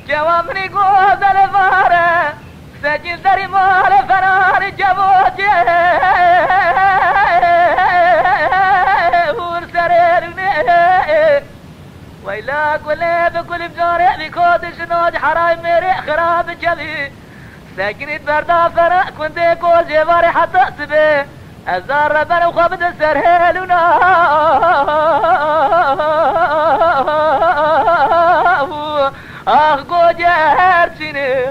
جوامني قوز الفارة سجل دري مال فرار جبوتي ويلا قولي بكل بجاري بكود شنود حراي ميري خراب جبي ساكنت بردا فرق كنت كل جباري حتى تبي أزار ربنا وخبد السرهلنا آخ قوجي هرشيني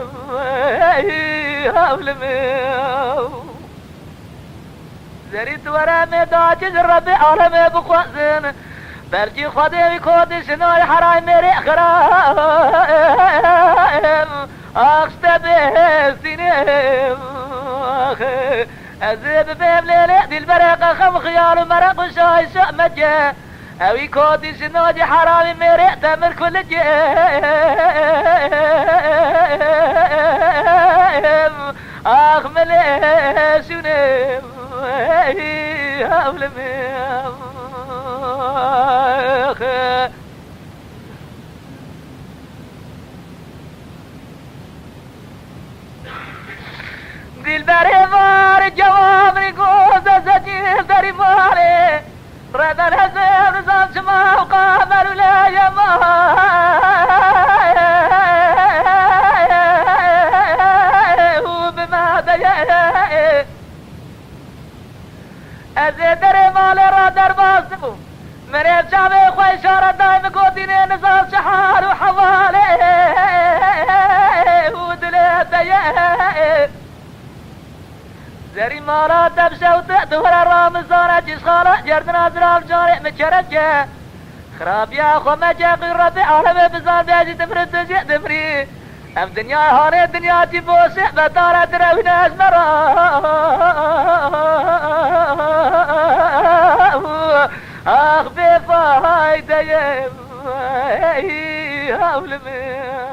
هولمي زريت ورا مداجي الربي عالمي بخوزن برجي خدي بكود شنوي حراي ميري خراب اخشتبه سنين ازيب بيم ليلي دي البرق خم خيار مرق وشاي شأمجة اوي كودي شنوي حرامي ميري تمر كل جيم اخ ملي شنيم هولمي دل بري مار جواب ريقوز سجيل دري ماري رد الهزم نظام شما وقامر ولا يمار وبما ديئ ازي دري مالي رادر باسمو مريب شعبي خوي شارة دايم قوديني نظام شحار وحوالي ودلي ديئ زري مالا تبشا وتدور الرامزانة جيش خالة جردنا زراب جاري متشرجة خراب يا خو مجاقي ربي عالمي بزان بيجي تفرد تجي تفري ام دنيا هاني دنيا تبوسي بطارة تروي ناس مرا اخ بفايدة يا هولمي